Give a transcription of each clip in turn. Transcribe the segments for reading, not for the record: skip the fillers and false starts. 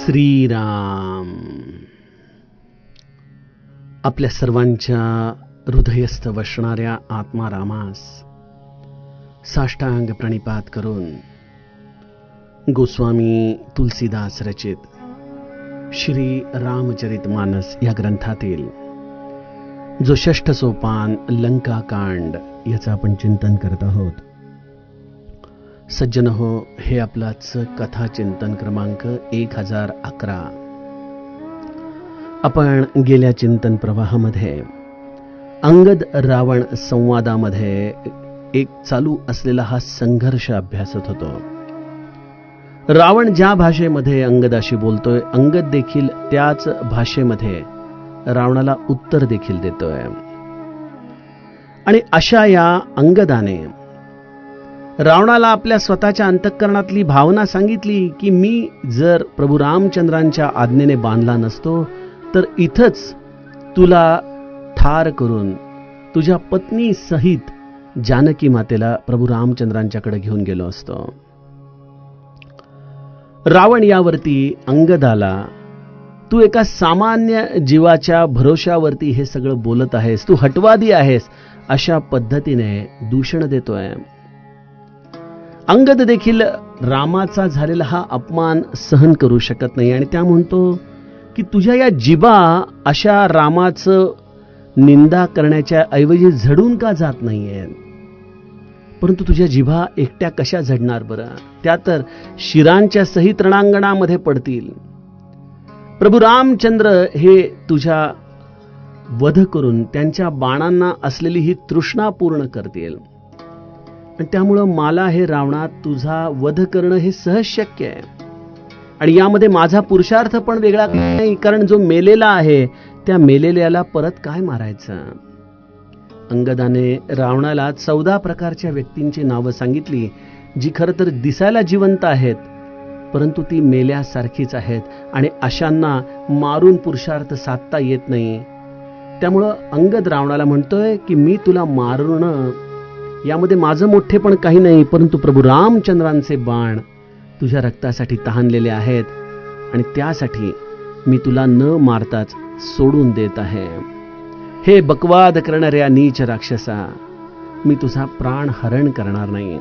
श्रीराम. आपल्या सर्वांच्या हृदयस्थ वसणाऱ्या आत्मारामास साष्टांग प्रणिपात करून गोस्वामी तुलसीदास रचित श्री रामचरितमानस या ग्रंथातील जो षष्ठ सोपान लंकाकांड याचं आपण चिंतन करत आहोत. सज्जन हो, हे आपलाच कथा चिंतन क्रमांक 1011. आपण गेल्या चिंतन प्रवाहामध्ये अंगद रावण संवादामध्ये एक चालू असलेला हा संघर्ष अभ्यासत होतो. रावण ज्या भाषेमध्ये अंगदाशी बोलतोय, अंगद देखील त्याच भाषेमध्ये रावणाला उत्तर देखील देतोय. आणि अशा या अंगदाने रावणाला आपल्या स्वतःच्या अंतःकरणातली भावना सांगितली की मी जर प्रभू रामचंद्रांच्या आज्ञेने बांधला नसतो तर इथंच तुला ठार करून तुझ्या पत्नी सहित जानकी मातेला प्रभू रामचंद्रांच्याकडे घेऊन गेलो असतो. रावण यावरती अंगदाला तू एका सामान्य जीवाच्या भरोशावरती हे सगळं बोलत आहेस, तू हटवादी आहेस, अशा पद्धतीने दूषण देतोय. अंगद देखील रामाचा झालेला हा अपमान सहन करू शकत नाही आणि त्या म्हणतो की तुझ्या या जिभा अशा रामाचं निंदा करण्याच्या ऐवजी झडून का जात नाहीये. परंतु तुझ्या जिभा एकट्या कशा झडणार बरं, त्या तर शिरांच्या सहित रणांगणामध्ये पडतील. प्रभू रामचंद्र हे तुझ्या वध करून त्यांच्या बाणांना असलेली ही तृष्णा पूर्ण करतील आणि त्यामुळं मला हे रावणा तुझा वध करणं हे सहज शक्य आहे. आणि यामध्ये माझा पुरुषार्थ पण वेगळा नाही, कारण जो मेलेला आहे त्या मेलेल्याला परत काय मारायचं. अंगदाने रावणाला 14 प्रकारच्या व्यक्तींची नावं सांगितली जी खरं तर दिसायला जिवंत आहेत परंतु ती मेल्यासारखीच आहेत आणि अशांना मारून पुरुषार्थ साधता येत नाही. त्यामुळं अंगद रावणाला म्हणतोय की मी तुला मारणं यामध्ये माझं मोठेपण काही नाही, परंतु प्रभू रामचंद्रांचे बाण तुझ्या रक्तासाठी तहानलेले आहेत आणि त्यासाठी मी तुला न मारताच सोडून देत आहे. हे बकवाद करणाऱ्या नीच राक्षसा, मी तुझा प्राण हरण करणार नाही.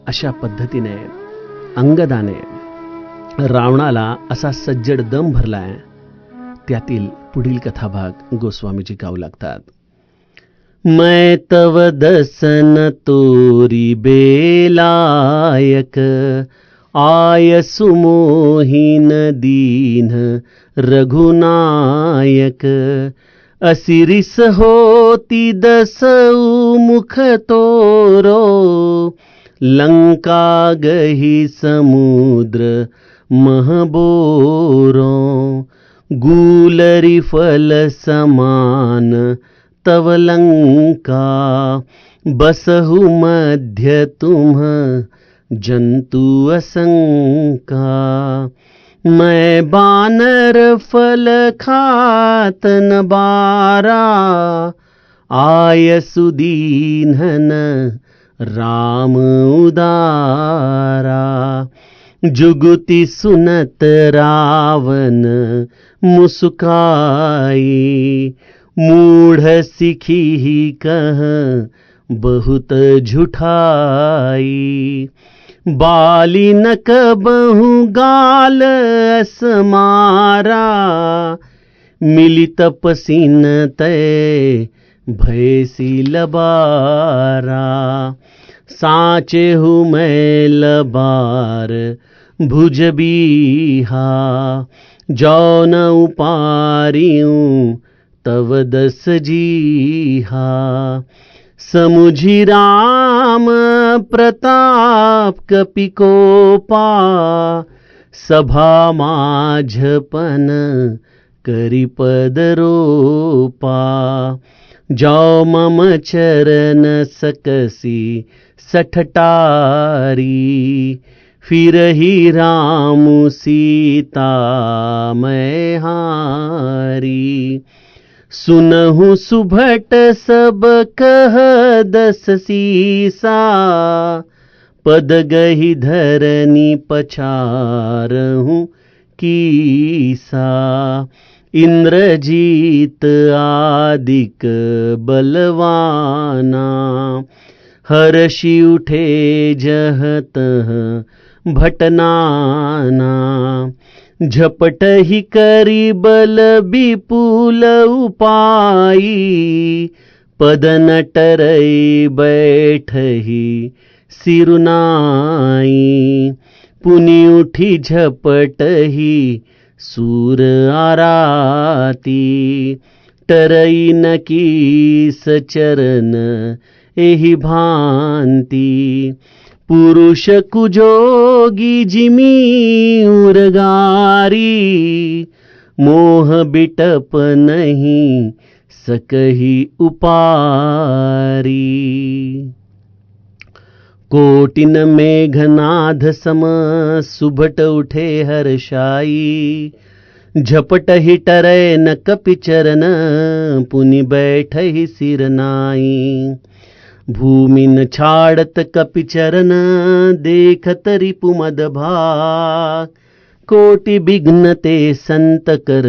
अशा पद्धतीने अंगदाने रावणाला असा सज्जड दम भरलाय. त्यातील पुढील कथाभाग गोस्वामीजी गाऊ लागतात. मैं तव दसन तोरी बेलायक आय सुमोहीन दीन रघुनायक असिरिस होती दसऊ मुख तोरो लंका गही समुद्र महबोरो गुलरी फल समान तव लंका बसहु मध्य तुम जंतु असंका मैं बानर फल खातन बारा आय सुदीनन राम उदारा जुगुति सुनत रावण मुस्काई मूढ़ सिखी ही कह बहुत झूठाई बाली न कबहु गाल असमारा मिली तपसीन तय भयसी लबारा साचे हूँ मैं लबार भुज बीहा जौ न उपारियूं तव दस जीहा समुझी राम प्रताप कपिकोपा सभा माझपन करी पदरोपा जौ मम चरण सकसी सठटारी फिरही राम सीता मैं हारी सुनहु सुभट सब कह दस सीसा पद गही धरनी पछारहूँ कीसा, इंद्रजीत आदिक बलवाना, हर्षि उठे जहतह भटनाना, झपट ही करी बल विपुल उपाई, पदन टरई बैठही सिरुनाई, पुनि उठी झपटही सूर आराती, टरई नकीस चरण एहि भांति, पुरुष कुजोगी जिमी उरगारी, मोह बिटप नहीं सकही उपारी, कोटिन मेघनाद सम सुभट उठे हर्षाई, झपट ही टरै न कपि चरण, पुनि बैठहि सिरनाई, भूमिन छाड़त कपि चरण, देखत रिपुमद भाग, कोटि विघ्न ते संत कर,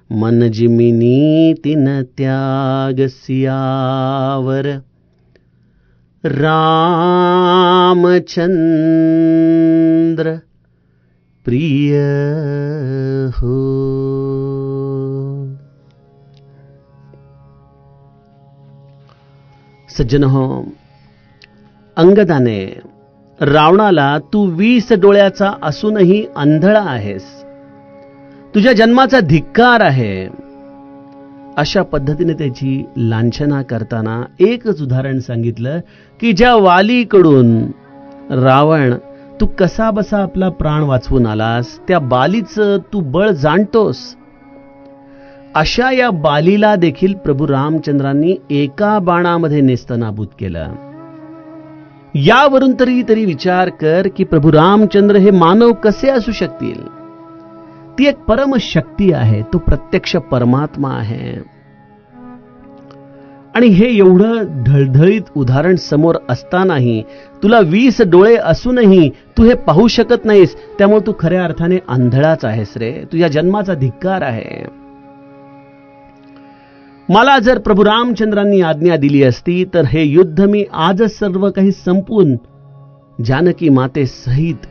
मन जिमिनी तिन त्याग, सियावर रामचंद्र प्रिय हो. सज्जन हो, अंगदाने रावणाला तू 20 डोळ्याचा असूनही अंधळा आहेस, तुझ्या जन्माचा धिक्कार आहे, अशा पद्धतीने त्याची लांछना करताना एकच उदाहरण सांगितलं की ज्या वालीकडून रावण तू कसा बसा आपला प्राण वाचवून आलास, त्या बालीचं तू बळ जाणतोस. अशा या बालीला देखील प्रभू रामचंद्रांनी एका बाणामध्ये नेस्तनाबूत केलं. यावरून तरी विचार कर की प्रभू रामचंद्र हे मानव कसे असू शकतील. ती एक परमशक्ती आहे, तो प्रत्यक्ष परमात्मा आहे. आणि हे एवढं ढळढळीत उदाहरण समोर असतानाही तुला 20 डोळे असूनही तू हे पाहू शकत नाहीस, त्यामुळे तू खऱ्या अर्थाने आंधळाच आहेस रे. तुझ्या जन्माचा धिक्कार आहे. मला जर प्रभू रामचंद्रांनी आज्ञा दिली असती तर हे युद्ध मी आजच सर्व काही संपवून जानकी माते सहित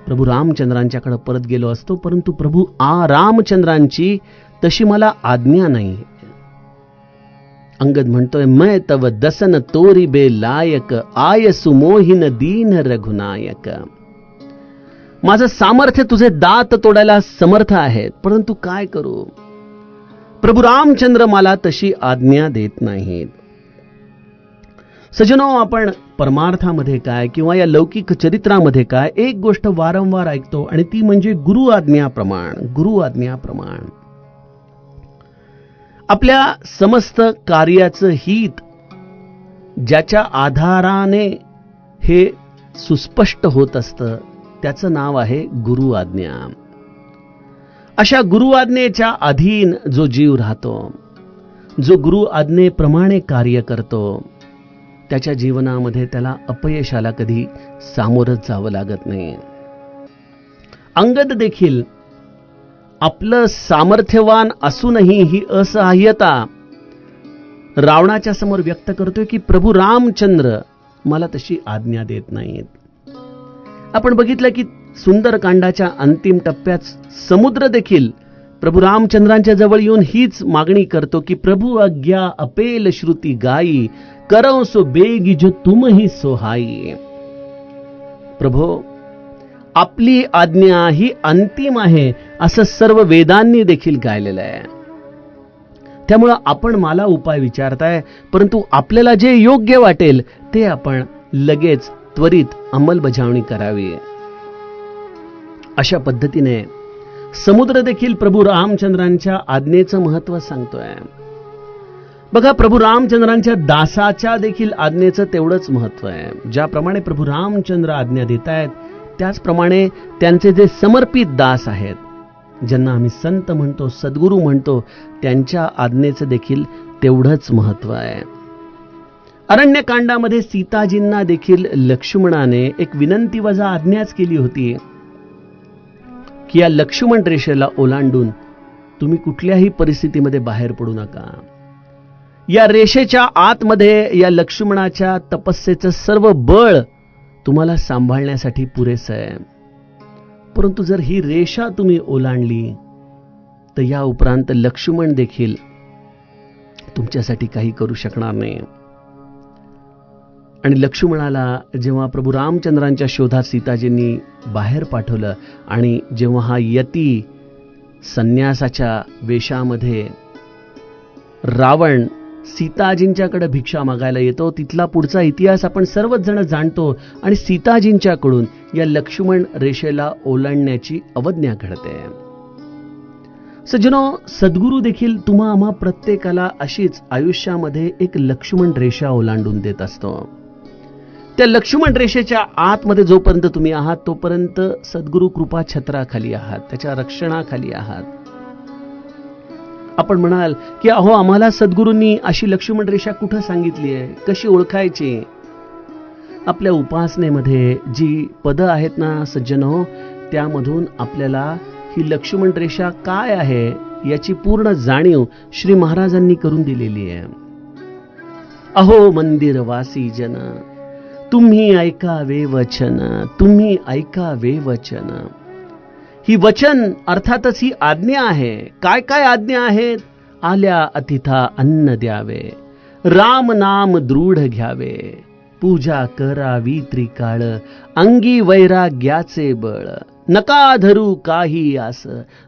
प्रभू रामचंद्रांच्याकडे परत गेलो असतो, परंतु प्रभू रामचंद्रांची तशी मला आज्ञा नाही. अंगद म्हणतोय, मैं तव दसन तोरी बे लायक, आय सुमोहिन दीन रघुनायक. माझं सामर्थ्य तुझे दात तोडायला समर्थ आहेत, परंतु काय करू, प्रभू रामचंद्र मला तशी आज्ञा देत नाहीत. सज्जनो, आपण परमार्थामध्ये काय किंवा या लौकिक चरित्रामध्ये काय एक गोष्ट वारंवार ऐकतो आणि ती म्हणजे गुरु आज्ञा प्रमाण. गुरु आज्ञा प्रमाण आपल्या समस्त कार्याचं हित ज्याच्या आधाराने हे सुस्पष्ट होत असतं त्याचं नाव आहे गुरु आज्ञा. अशा गुरु आज्ञेच्या अधीन जो जीव राहतो, जो गुरु आज्ञेप्रमाणे कार्य करतो, त्याच्या जीवनामध्ये त्याला अपयशाला कधी सामोरं जावं लागत नाही. अंगद देखील आपलं सामर्थ्यवान असूनही ही असहाय्यता रावणाच्या समोर व्यक्त करतोय की प्रभू रामचंद्र मला तशी आज्ञा देत नाहीत. आपण बघितलं की सुंदरकांडाच्या अंतिम टप्प्यात समुद्र देखील प्रभू रामचंद्रांच्या जवळ येऊन हीच मागणी करतो की प्रभू आज्ञा अपेल श्रुती गाई, करो सो बेगी जो तुम ही सोहाई. प्रभो, आपली आज्ञा ही अंतिम आहे असं सर्व वेदांनी देखील गायलेलं आहे. त्यामुळं आपण मला उपाय विचारताय, परंतु आपल्याला जे योग्य वाटेल ते आपण लगेच त्वरित अंमलबजावणी करावी. अशा पद्धतीने समुद्र देखील प्रभू रामचंद्रांच्या आज्ञेचं महत्त्व सांगतोय. बघा, प्रभू रामचंद्रांच्या दासाच्या देखील आज्ञेचं तेवढंच महत्त्व आहे. ज्याप्रमाणे प्रभू रामचंद्र आज्ञा देत आहेत त्याचप्रमाणे त्यांचे जे समर्पित दास आहेत, ज्यांना आम्ही संत म्हणतो, सद्गुरू म्हणतो, त्यांच्या आज्ञेचं देखील तेवढंच महत्त्व आहे. अरण्यकांडामध्ये सीताजींना देखील लक्ष्मणाने एक विनंती वजा आज्ञाच केली होती. की या लक्ष्मण रेषेला ओलांडून तुम्ही कुठल्याही परिस्थितीमध्ये बाहेर पडू नका. या रेषेच्या आतमध्ये या लक्ष्मणाच्या तपस्येचं सर्व बळ तुम्हाला सांभाळण्यासाठी पुरेसं आहे. परंतु जर ही रेषा तुम्ही ओलांडली तर या उपरांत लक्ष्मण देखील तुमच्यासाठी काही करू शकणार नाही. आणि लक्ष्मणाला जेव्हा प्रभू रामचंद्रांच्या शोधात सीताजींनी बाहेर पाठवलं आणि जेव्हा हा यती संन्यासाच्या वेशामध्ये रावण सीताजींच्याकडे भिक्षा मागायला येतो, तिथला पुढचा इतिहास आपण सर्वच जण जाणतो. आणि सीताजींच्याकडून या लक्ष्मण रेषेला ओलांडण्याची अवज्ञा घडते. सज्जनो, सद्गुरू देखील तुम्हा आम्हा प्रत्येकाला अशीच आयुष्यामध्ये एक लक्ष्मण रेषा ओलांडून देत असतो. त्या लक्ष्मण रेषेच्या आतमध्ये जोपर्यंत तुम्ही आहात तोपर्यंत सद्गुरू कृपा छत्राखाली आहात, त्याच्या रक्षणाखाली आहात. आपण म्हणाल की अहो, आम्हाला सद्गुरूंनी अशी लक्ष्मण रेषा कुठं सांगितली आहे, कशी ओळखायची? आपल्या उपासनेमध्ये जी पदं आहेत ना सज्जनो, त्यामधून आपल्याला ही लक्ष्मण रेषा काय आहे याची पूर्ण जाणीव श्री महाराजांनी करून दिलेली आहे. अहो मंदिरवासी जन, तुम्ही ऐकावे वचन, तुम्ही ऐकावे वचन. ही वचन अर्थातच ही आज्ञा आहे. काय काय आज्ञा आहेत? आल्या अतिथा अन्न द्यावे, राम नाम दृढ घ्यावे, पूजा करावी त्रिकाळ, अंगी वैराग्याचे बळ, नका धरू काही आस,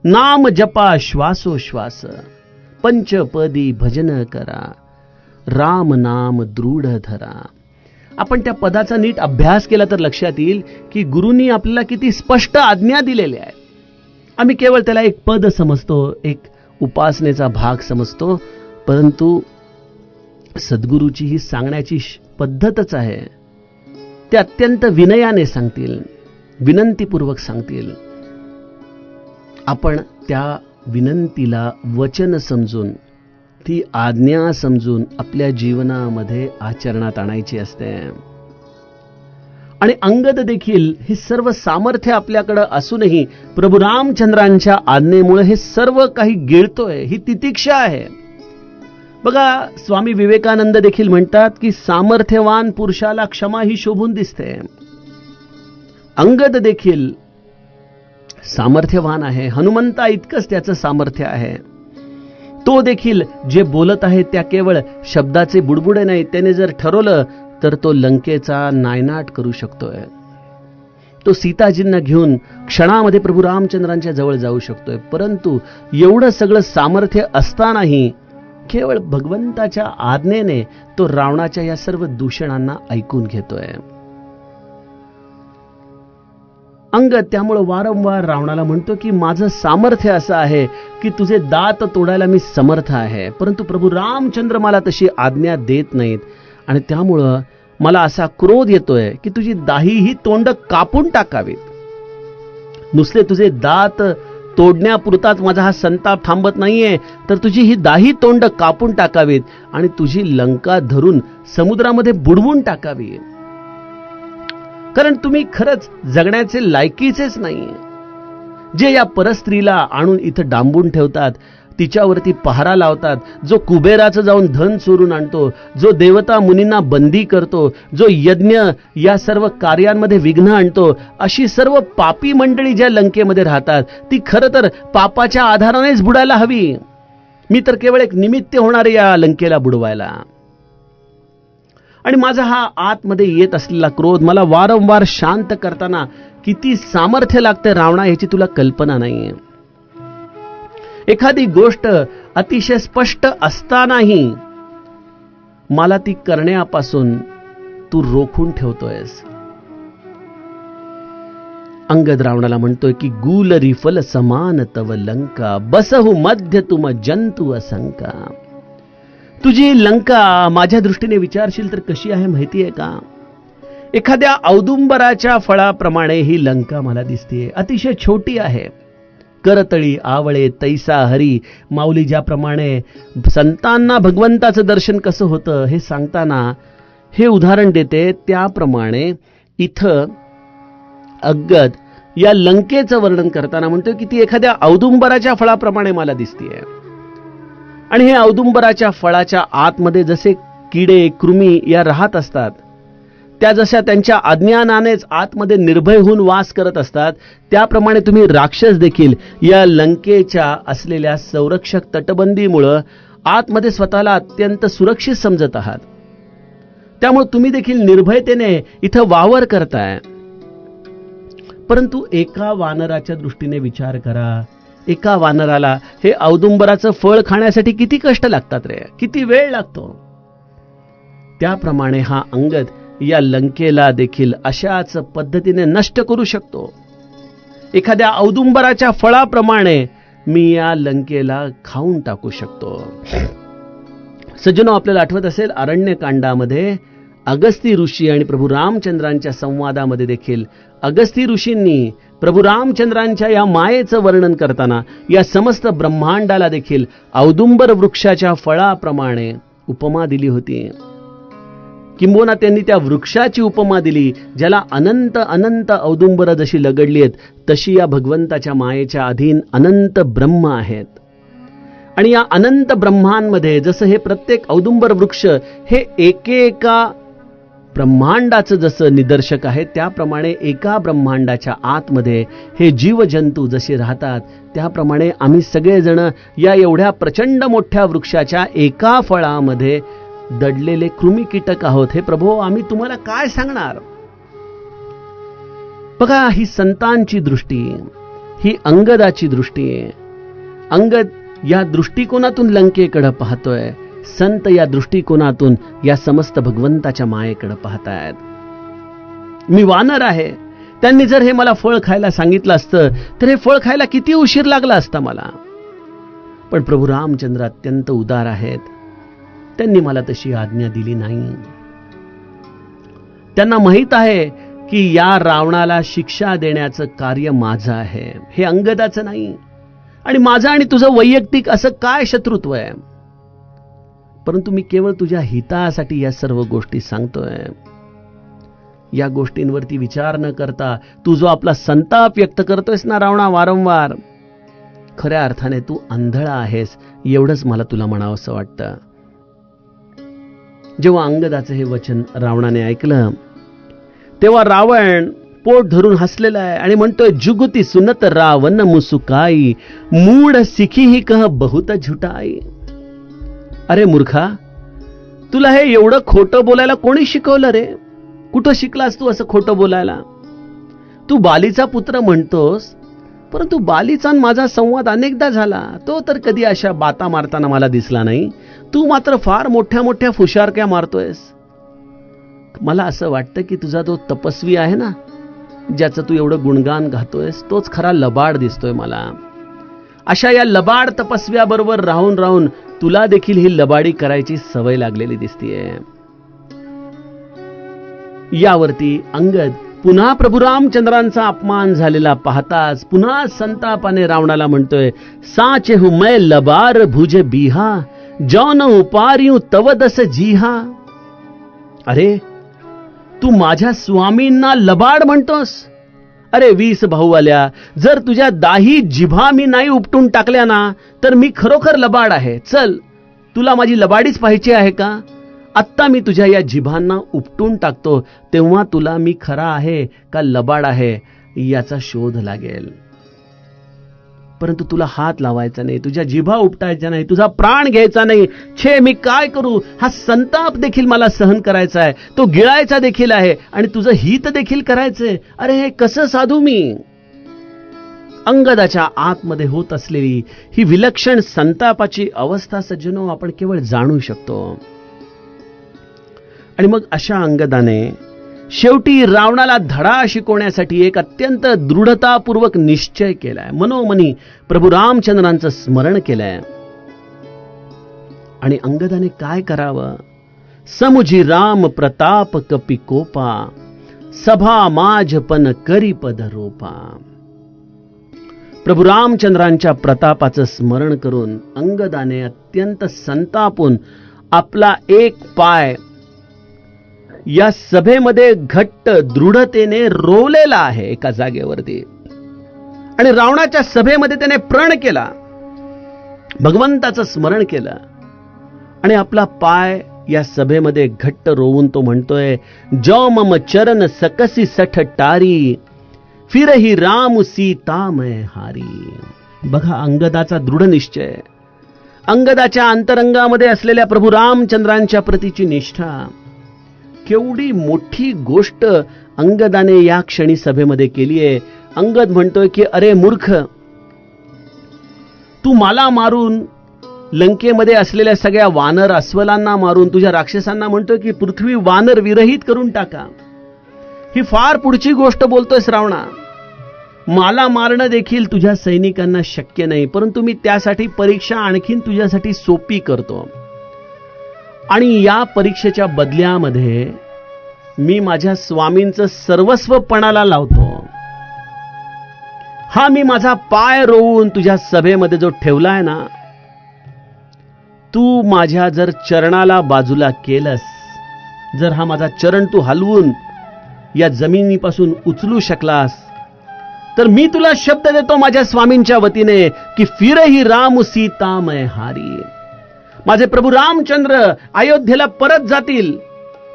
नाम जपा श्वासोश्वास, पंचपदी भजन करा, राम नाम दृढ धरा. आपण त्या पदाचा नीट अभ्यास केला तर लक्षात येईल की गुरूंनी आपल्याला किती स्पष्ट आज्ञा दिलेल्या आहेत. आम्ही केवळ त्याला एक पद समजतो, एक उपासनेचा भाग समजतो, परंतु सद्गुरूची ही सांगण्याची पद्धतच आहे. ते अत्यंत विनयाने सांगतील, विनंतीपूर्वक सांगतील. आपण त्या विनंतीला वचन समजून, ती आज्ञा समजून आपल्या जीवनामध्ये आचरणात आणायची असते. आणि अंगद देखील हे सर्व सामर्थ्य आपल्याकडे असूनही प्रभू रामचंद्रांच्या आज्ञेमुळे हे सर्व काही गिळतोय. ही तितिक्षा आहे. बघा, स्वामी विवेकानंद देखील म्हणतात की सामर्थ्यवान पुरुषाला क्षमा ही शोभून दिसते. अंगद देखील सामर्थ्यवान आहे. हनुमंता इतकंच त्याचं सामर्थ्य आहे. तो देखील जे बोलत आहे त्या केवळ शब्दाचे बुडबुडे नाही. त्याने जर ठरवलं तर तो लंकेचा नायनाट करू शकतोय. तो सीताजींना घेऊन क्षणामध्ये प्रभू रामचंद्रांच्या जवळ जाऊ शकतोय. परंतु एवढं सगळं सामर्थ्य असतानाही केवळ भगवंताच्या आज्ञेने तो रावणाच्या या सर्व दूषणांना ऐकून घेतोय. अंगद त्यामुळे वारंवार रावणाला म्हणतो की माझं सामर्थ्य असं आहे की तुझे दात तोडायला मी समर्थ आहे, परंतु प्रभू रामचंद्र मला तशी आज्ञा देत नाहीत. आणि त्यामुळं मला असा क्रोध येतोय की तुझी दाहीही तोंड कापून टाकावीत. नुसते तुझे दात तोडण्यापुरताच माझा हा संताप थांबत नाहीये, तर तुझी ही दाही तोंड कापून टाकावीत आणि तुझी लंका धरून समुद्रामध्ये बुडवून टाकावी. कारण तुम्ही खरंच जगण्याचे लायकीचेच नाही. जे या परस्त्रीला आणून इथं डांबून ठेवतात, तिच्यावरती पहारा लावतात, जो कुबेराचं जाऊन धन चोरून आणतो, जो देवता मुनींना बंदी करतो, जो यज्ञ या सर्व कार्यांमध्ये विघ्न आणतो, अशी सर्व पापी मंडळी ज्या लंकेमध्ये राहतात ती खरं तर पापाच्या आधारानेच बुडायला हवी. मी तर केवळ एक निमित्त होणार या लंकेला बुडवायला. आणि माझा हा आतमध्ये येत असलेला क्रोध मला वारंवार शांत करताना किती सामर्थ्य लागतं रावणा, याची तुला कल्पना नाही. एखादी गोष्ट अतिशय स्पष्ट असतानाही मला ती करण्यापासून तू रोखून ठेवतोयस. अंगद रावणाला म्हणतोय की गुल रिफल समान तव लंका, बसहु मध्य तुम जंतु असंका. तुझी लंका माझ्या दृष्टीने विचारशील तर कशी आहे माहिती आहे का? एखाद्या औदुंबराच्या फळाप्रमाणे ही लंका मला दिसते. अतिशय छोटी आहे. करतळी आवळे तैसा हरी, माऊली ज्याप्रमाणे संतांना भगवंताचं दर्शन कसं होतं हे सांगताना हे उदाहरण देते, त्याप्रमाणे इथं अंगद या लंकेचं वर्णन करताना म्हणतोय की ती एखाद्या औदुंबराच्या फळाप्रमाणे मला दिसतीये. आणि हे औदुंबराच्या फळाच्या आतमध्ये जसे किडे कृमी या राहत असतात, त्या जशा त्यांच्या अज्ञानानेच आतमध्ये निर्भय होऊन वास करत असतात, त्याप्रमाणे तुम्ही राक्षस देखील या लंकेच्या असलेल्या संरक्षक तटबंदीमुळे आतमध्ये स्वतःला अत्यंत सुरक्षित समजत आहात. त्यामुळे तुम्ही देखील निर्भयतेने इथं वावर करताय. परंतु एका वानराच्या दृष्टीने विचार करा, एका वानराला हे औदुंबराचं फळ खाण्यासाठी किती कष्ट लागतात रे, किती वेळ लागतो. त्याप्रमाणे हा अंगद या लंकेला देखील अशाच पद्धतीने नष्ट करू शकतो. एखाद्या औदुंबराच्या फळाप्रमाणे मी या लंकेला खाऊन टाकू शकतो. सज्जनो, आपल्याला आठवत असेल अरण्यकांडामध्ये अगस्ती ऋषी आणि प्रभू रामचंद्रांच्या संवादामध्ये देखील अगस्ती ऋषींनी प्रभू रामचंद्रांच्या या मायेचं वर्णन करताना या समस्त ब्रह्मांडाला देखील औदुंबर वृक्षाच्या फळाप्रमाणे उपमा दिली होती. किंबहुना त्यांनी त्या वृक्षाची उपमा दिली ज्याला अनंत अनंत औदुंबर जशी लगडली आहेत, तशी या भगवंताच्या मायेच्या अधीन अनंत ब्रह्म आहेत. आणि या अनंत ब्रह्मांमध्ये जसं हे प्रत्येक औदुंबर वृक्ष हे एकेका ब्रह्मांडाचं जसं निदर्शक आहे, त्याप्रमाणे एका ब्रह्मांडाच्या आतमध्ये हे जीवजंतू जसे राहतात, त्याप्रमाणे आम्ही सगळेजण या एवढ्या प्रचंड मोठ्या वृक्षाच्या एका फळामध्ये दडलेले कृमी कीटक आहोत. हे प्रभू, आम्ही तुम्हाला काय सांगणार. बघा, ही संतांची दृष्टी, ही अंगदाची दृष्टी आहे. अंगद या दृष्टिकोनातून लंकेकडे पाहतोय, संत या दृष्टिकोनातून या समस्त भगवंताच्या मायेकडे पाहतायत. मी वानर आहे, त्यांनी जर हे मला फळ खायला सांगितलं असतं तर हे फळ खायला किती उशीर लागला असता मला. पण प्रभू रामचंद्र अत्यंत उदार आहेत, त्यांनी मला तशी आज्ञा दिली नाही. त्यांना माहित आहे की या रावणाला शिक्षा देण्याचं कार्य माझं आहे, हे अंगदाचं नाही. आणि माझं आणि तुझं वैयक्तिक असं काय शत्रुत्व आहे. परंतु मी केवळ तुझ्या हितासाठी या सर्व गोष्टी सांगतोय. या गोष्टींवरती विचार न करता तू जो आपला संताप व्यक्त करतोयस ना रावणा वारंवार, खऱ्या अर्थाने तू आंधळा आहेस, एवढंच मला तुला म्हणावंसं वाटतं. जेव्हा अंगदाचं हे वचन रावणाने ऐकलं तेव्हा रावण पोट धरून हसलेला आहे आणि म्हणतोय, जुगती सुनत रावण मुसुकाई, मूड सिखी ही कह बहुत झुटाई. अरे मूर्खा, तुला हे एवढं खोटं बोलायला कोणी शिकवलं रे? कुठं शिकलास तू असं खोटं बोलायला? तू बालीचा पुत्र म्हणतोस, परंतु बालीचा माझा संवाद अनेकदा झाला, तो तर कधी अशा बाता मारताना मला दिसला नाही. तू मात्र फार मोठ्या मोठ्या फुशारक्या मारतोयस. मला असं वाटतं की तुझा तो तपस्वी आहे ना, ज्याचं तू एवढं गुणगान गातोयस, तोच खरा लबाड दिसतोय मला. अशा या लबाड तपस्व्याबरोबर राहून राहून तुला देखील ही लबाडी करायची सवय लागलेली दिसतीये. यावरती अंगद पुन्हा प्रभू रामचंद्रांचा अपमान झालेला पाहताच पुन्हा संतापाने रावणाला म्हणतोय, साचे हूं मैं लबार भुज बिहा, जौन उपारियूं तव दस जीहा. अरे, तू माझ्या स्वामींना लबाड म्हणतोस? अरे 20 भाऊ आल्या, जर तुझ्या 10 जिभा मी नाही उपटून टाकल्या ना, तर मी खरोखर लबाड आहे. चल, तुला माझी लबाडीच पाहिजे आहे का? आत्ता मी तुझ्या या जिभांना उपटून टाकतो, तेव्हा तुला मी खरा आहे का लबाड आहे याचा शोध लागेल. परंतु तुला हात लावायचा नाही, तुझ्या जिभा उपटायच्या नाही, तुझा प्राण घ्यायचा नाही. छे, मी काय करू? हा संताप देखील मला सहन करायचा आहे, तो गिळायचा देखील आहे आणि तुझं हित देखील करायचंय. अरे, हे कसं साधू मी? अंगदाच्या आतमध्ये होत असलेली ही विलक्षण संतापाची अवस्था सज्जनो आपण केवळ जाणू शकतो. आणि मग अशा अंगदाने शेवटी रावणाला धडा शिकवण्यासाठी एक अत्यंत दृढतापूर्वक निश्चय केलाय. मनोमनी प्रभू रामचंद्रांचं स्मरण केलंय. आणि अंगदाने काय करावं? समुझी राम प्रताप कपिकोपा, सभा माझपन करी पद रोपा. प्रभू रामचंद्रांच्या प्रतापाचं स्मरण करून अंगदाने अत्यंत संतापून आपला एक पाय या सभेमध्ये घट्ट दृढतेने रोवलेला आहे एका जागेवरती. आणि रावणाच्या सभेमध्ये त्याने प्रण केला, भगवंताचं स्मरण केलं आणि आपला पाय या सभेमध्ये घट्ट रोवून तो म्हणतोय, जो मम चरण सकसी सठ टारी, फिरही राम सीता मैं हारी. बघा अंगदाचा दृढ निश्चय, अंगदाच्या अंतरंगामध्ये असलेल्या प्रभू रामचंद्रांच्या प्रतीची निष्ठा. केवढी मोठी गोष्ट अंगदाने या क्षणी सभेमध्ये केली आहे. अंगद म्हणतोय की अरे मूर्ख, तू मला मारून, लंकेमध्ये असलेल्या सगळ्या वानर अस्वलांना मारून, तुझ्या राक्षसांना म्हणतोय की पृथ्वी वानर विरहित करून टाका. ही फार पुढची गोष्ट बोलतोय रावणा. मला मारणं देखील तुझ्या सैनिकांना शक्य नाही, परंतु मी त्यासाठी परीक्षा आणखीन तुझ्यासाठी सोपी करतो आणि या परीक्षेच्या बदल्यामध्ये मी माझ्या स्वामींचं सर्वस्व पणाला लावतो. हा मी माझा पाय रोवून तुझ्या सभेमध्ये जो ठेवलाय ना, तू माझ्या जर चरणाला बाजूला केलंस, जर हा माझा चरण तू हलवून या जमिनीपासून उचलू शकलास, तर मी तुला शब्द देतो माझ्या स्वामींच्या वतीने की फिरही राम सीता मैं हारी. माझे प्रभू रामचंद्र अयोध्येला परत जातील,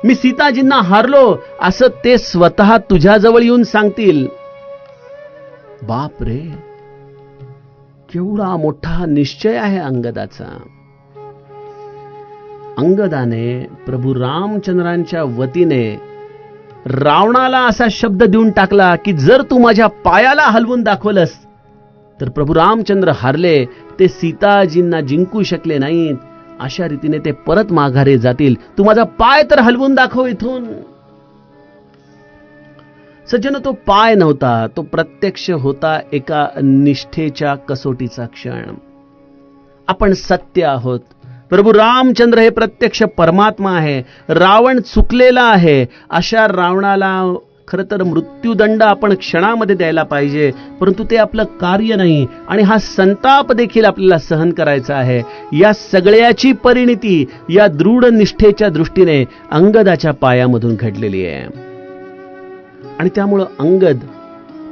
मी सीताजींना हारलो असं ते स्वतः तुझ्याजवळ येऊन सांगतील. बाप रे, केवढा मोठा निश्चय आहे अंगदाचा. अंगदाने प्रभू रामचंद्रांच्या वतीने रावणाला असा शब्द देऊन टाकला की जर तू माझ्या पायाला हलवून दाखवलंस तर प्रभू रामचंद्र हारले, ते सीताजींना जिंकू शकले नाहीत, अशा रीतीने ते परत माघारी जातील. तू माझा पाय तर हलवून दाखव इथून. सज्जन, तो पाय नव्हता, तो प्रत्यक्ष होता एका निष्ठेच्या कसोटीचा क्षण. आपण सत्य आहोत. प्रभू रामचंद्र हे प्रत्यक्ष परमात्मा आहे. रावण चुकलेला आहे. अशा रावणाला खरं तर मृत्यूदंड आपण क्षणामध्ये द्यायला पाहिजे, परंतु ते आपलं कार्य नाही आणि हा संताप देखील आपल्याला सहन करायचा आहे. या सगळ्याची परिणिती या दृढ निष्ठेच्या दृष्टीने अंगदाच्या पायामधून घडलेली आहे. आणि त्यामुळं अंगद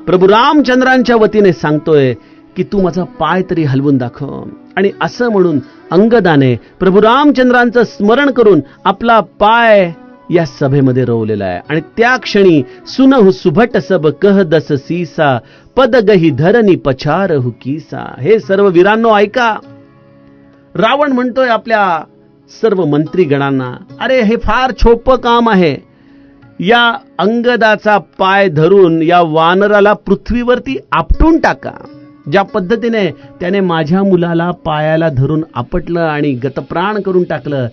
प्रभू रामचंद्रांच्या वतीने सांगतोय की तू माझा पाय तरी हलवून दाखव. आणि असं म्हणून अंगदाने प्रभू रामचंद्रांचं स्मरण करून आपला पाय या सभेमध्ये रोवलेला आहे. आणि त्या क्षणी सुनहु सुभट सब कह दस सीसा, पद गही धरणी पछारहु कीसा. हे सर्व वीरांनो ऐका. रावण म्हणतोय आपल्या सर्व मंत्रीगणांना, अरे हे फार छोपं काम आहे. या अंगदाचा पाय धरून या वानराला पृथ्वीवरती आपटून टाका. ज्या पद्धतीने त्याने माझ्या मुलाला पायाला धरून आपटलं आणि गतप्राण करून टाकलं,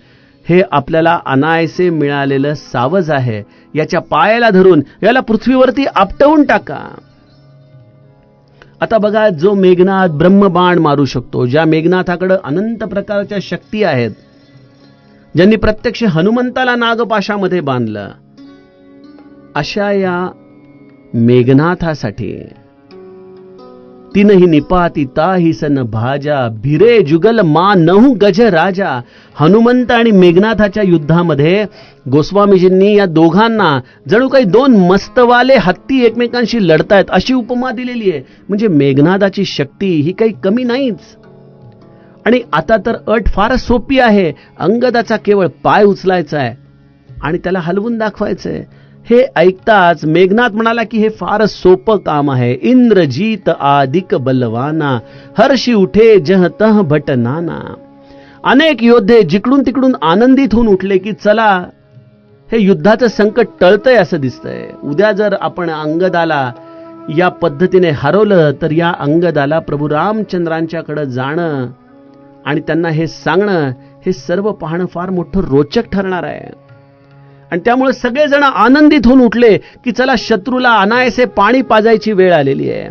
हे आपल्याला अनायसे मिळालेलं सावज आहे. याच्या पायाला धरून याला पृथ्वीवरती आपटवून टाका. आता बघा, जो मेघनाथ ब्रह्मबाण मारू शकतो, ज्या मेघनाथाकडे अनंत प्रकारच्या शक्ती आहेत, ज्यांनी प्रत्यक्ष हनुमंताला नागपाशामध्ये बांधलं, अशा या मेघनाथासाठी तीनही निपाती ताही सन भाजा, भिरे जुगल मा नहु गज राजा. हनुमंत आणि मेघनाथाच्या युद्धामध्ये गोस्वामीजींनी या दोघांना जणू काही दोन मस्तवाले हत्ती एकमेकांशी लढतायत अशी उपमा दिलेली आहे. म्हणजे मेघनाथाची शक्ती ही काही कमी नाहीच. आणि आता तर अट फारच सोपी आहे. अंगदाचा केवळ पाय उचलायचा आहे आणि त्याला हलवून दाखवायचंय. हे ऐकताच मेघनाथ म्हणाला की हे फारच सोपं काम आहे. इंद्रजीत आदिक बलवाना, हर्षी उठे जह तह भट नाना. अनेक योद्धे जिकडून तिकडून आनंदित होऊन उठले की चला, हे युद्धाचं संकट टळतंय असं दिसतंय. उद्या जर आपण अंगदाला या पद्धतीने हरवलं तर या अंगदाला प्रभू रामचंद्रांच्याकडे जाणं आणि त्यांना हे सांगणं, हे सर्व पाहणं फार मोठं रोचक ठरणार आहे. आणि त्यामुळे सगळेजण आनंदित होऊन उठले की चला, शत्रूला अनायसे पाणी पाजायची वेळ आलेली आहे.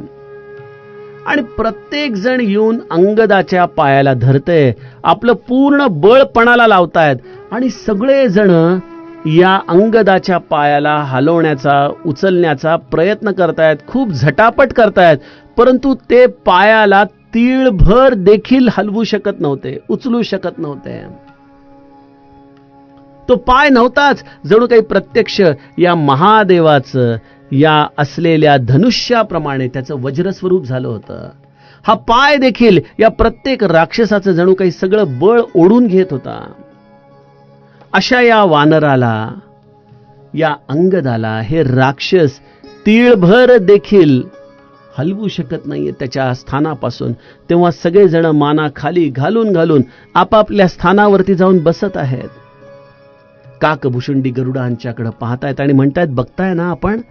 आणि प्रत्येक जण येऊन अंगदाच्या पायाला धरतंय, आपलं पूर्ण बळ पणाला लावतायत आणि सगळेजण या अंगदाच्या पायाला हलवण्याचा, उचलण्याचा प्रयत्न करतायत, खूप झटापट करतायत. परंतु ते पायाला तीळभर देखील हलवू शकत नव्हते, उचलू शकत नव्हते. तो पाय नव्हताच, जणू काही प्रत्यक्ष या महादेवाचं या असलेल्या धनुष्याप्रमाणे त्याचं वज्रस्वरूप झालं होतं. हा पाय देखील या प्रत्येक राक्षसाचं जणू काही सगळं बळ ओढून घेत होता. अशा या वानराला, या अंगदाला हे राक्षस तीळभर देखील हलवू शकत नाहीये त्याच्या स्थानापासून. तेव्हा सगळेजण माना खाली घालून घालून आपापल्या स्थानावरती जाऊन बसत आहेत. काकभुशुंडी गरुडांच्याकडे पाहतायत आणि म्हणतायत, बघताय ना आपण,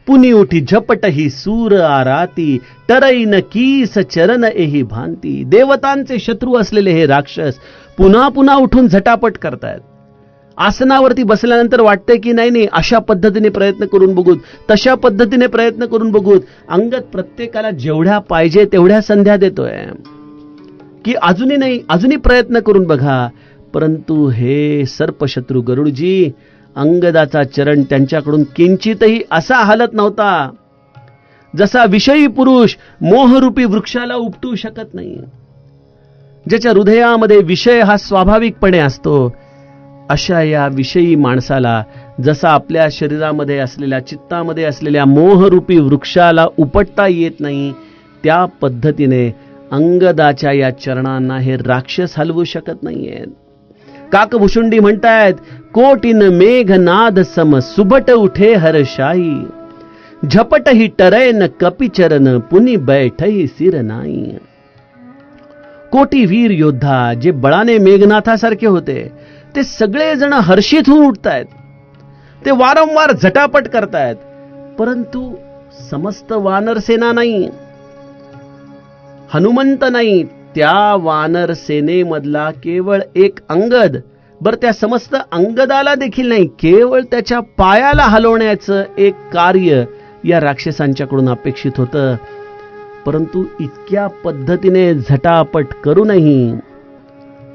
पुनी उठी झपट ही सूर आराती, टरईन कीस चरण एही भांती. देवतांचे शत्रू असलेले हे राक्षस पुन्हा पुन्हा उठून झटापट करतायत. आसनावरती बसल्यानंतर वाटतंय की नाही अशा पद्धतीने प्रयत्न करून बघूत, तशा पद्धतीने प्रयत्न करून बघूत. अंगद प्रत्येकाला जेवढ्या पाहिजे तेवढ्या संध्या देतोय की अजूनही नाही, अजूनही प्रयत्न करून बघा. परंतु हे सर्पशत्रू गरुडजी, अंगदाचा चरण त्यांच्याकडून किंचितही असा हलत नव्हता जसा विषयी पुरुष मोहरूपी वृक्षाला उपटू शकत नाही. ज्याच्या हृदयामध्ये विषय हा स्वाभाविकपणे असतो, अशा या विषयी माणसाला जसा आपल्या शरीरामध्ये असलेल्या, चित्तामध्ये असलेल्या मोहरूपी वृक्षाला उपटता येत नाही, त्या पद्धतीने अंगदाच्या या चरणांना हे राक्षस हलवू शकत नाहीयेत. काकभुशुंडी म्हणतायत, कोटीन मेघनाद सम सुबट उठे हर्षाई, झपट ही टरैन कपिचरण पुनी बैठई सिर नाही. कोटी वीर योद्धा जे बळाने मेघनाथासारखे होते, ते सगळे जण हर्षित होऊन उठतायत. ते वारंवार झटापट करतायत. परंतु समस्त वानर सेना नाही, हनुमंत नाही, त्या वानर सेनेमधला केवळ एक अंगद, बर त्या समस्त अंगदाला देखील नाही, केवळ त्याच्या पायाला हलवण्याचं एक कार्य या राक्षसांच्याकडून अपेक्षित होतं. परंतु इतक्या पद्धतीने झटापट करूनही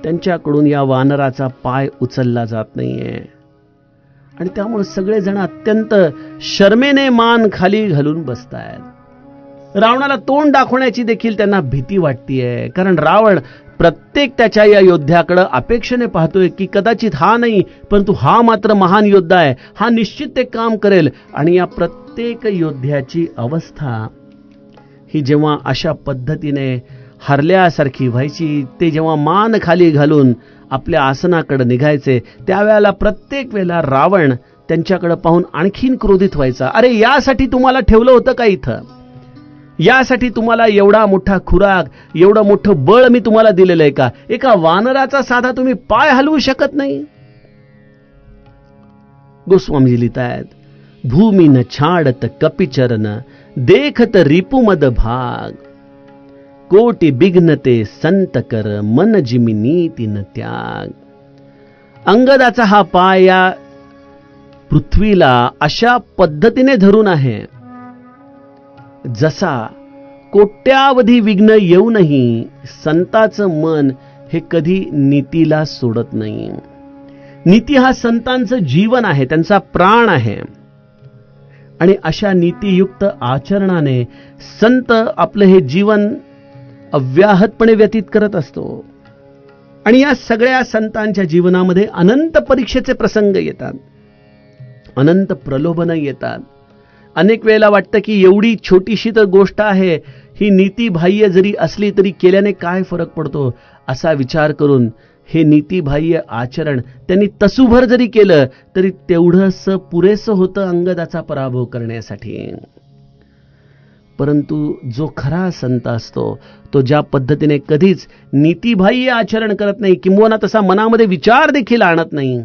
त्यांच्याकडून या वानराचा पाय उचलला जात नाहीये. आणि त्यामुळे सगळेजण अत्यंत शर्मेने मान खाली घालून बसतायत. रावणाला तोंड दाखवण्याची देखील त्यांना भीती वाटतीये, कारण रावण प्रत्येक त्याच्या या योद्ध्याकडे अपेक्षेने पाहतोय की कदाचित हा नाही, परंतु हा मात्र महान योद्धा आहे, हा निश्चित ते काम करेल. आणि या प्रत्येक योद्ध्याची अवस्था ही जेव्हा अशा पद्धतीने हरल्यासारखी व्हायची, ते जेव्हा मान खाली घालून आपल्या आसनाकडे निघायचे, त्यावेळेला प्रत्येक वेळेला रावण त्यांच्याकडे पाहून आणखीन क्रोधित व्हायचा. अरे, यासाठी तुम्हाला ठेवलं होतं का इथं? यासाठी तुम्हाला एवढा मोठा खुराक, एवढं मोठं बळ मी तुम्हाला दिलेलं आहे का? एका वानराचा साधा तुम्ही पाय हलवू शकत नाही? गोस्वामी लिहितायत, भूमी न छाडत कपिचरण, देखत रिपुमद भाग, कोटी बिघ्नते संत कर, मन जिमी नीती न त्याग. अंगदाचा हा पाय या पृथ्वीला अशा पद्धतीने धरून आहे जसा कोट्यावधी विघ्न येऊनही संताचं मन हे कधी नीतीला सोडत नाही. नीती हा संतांचं जीवन आहे, त्यांचा प्राण आहे. आणि अशा नीतियुक्त आचरणाने संत आपलं हे जीवन अव्याहतपणे व्यतीत करत असतो. आणि या सगळ्या संतांच्या जीवनामध्ये अनंत परीक्षेचे प्रसंग येतात, अनंत प्रलोभनं येतात. अनेक वेळेला वाटतं की एवढी छोटीशी तर गोष्ट आहे, ही नीतिबाह्य जरी असली तरी केल्याने काय फरक पडतो, असा विचार करून हे नीतिबाह्य आचरण त्यांनी तसूभर जरी केलं तरी तेवढंच पुरेसं होतं अंगदाचा पराभव करण्यासाठी. परंतु जो खरा संत असतो, तो ज्या पद्धतीने कधीच नीतिबाह्य आचरण करत नाही, किंवा तसा मनामध्ये विचार देखील आणत नाही,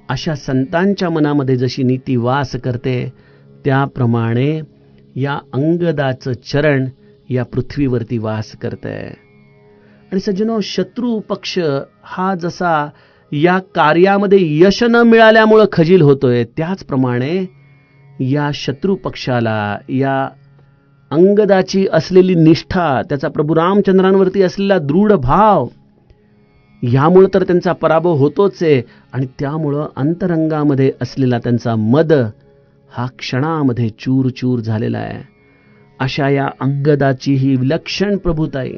अशा संतांच्या मनामध्ये जशी नीती वास करते, त्याप्रमाणे या अंगदाचं चरण या पृथ्वीवरती वास करतंय. आणि सज्जनो, शत्रू पक्ष हा जसा या कार्यामध्ये यश न मिळाल्यामुळे खजील होतोय, त्याचप्रमाणे या शत्रू पक्षाला या अंगदाची असलेली निष्ठा, त्याचा प्रभू रामचंद्रांवरती असलेला दृढ भाव, यामुळे तर त्यांचा पराभव होतोच आहे. आणि त्यामुळं अंतरंगामध्ये असलेला त्यांचा मद हा क्षणामध्ये चूर चूर झालेला आहे. अशा या अंगदाची ही विलक्षण प्रभुताई,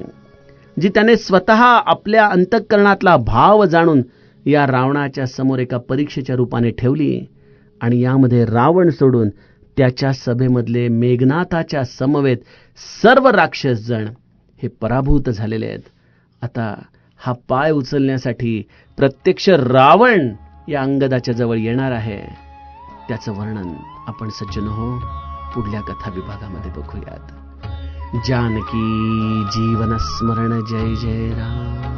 जी त्याने स्वतः आपल्या अंतःकरणातला भाव जाणून या रावणाच्या समोर एका परीक्षेच्या रूपाने ठेवली आणि यामध्ये रावण सोडून त्याच्या सभेमधले मेघनाथाच्या समवेत सर्व राक्षस जण हे पराभूत झालेले आहेत. आता हा पाय उचलण्यासाठी प्रत्यक्ष रावण या अंगदाच्या जवळ येणार आहे. त्याचं वर्णन आपण सज्जन हो पुढल्या कथा विभागामध्ये बघूयात. जानकी जीवन स्मरण जय जय राम.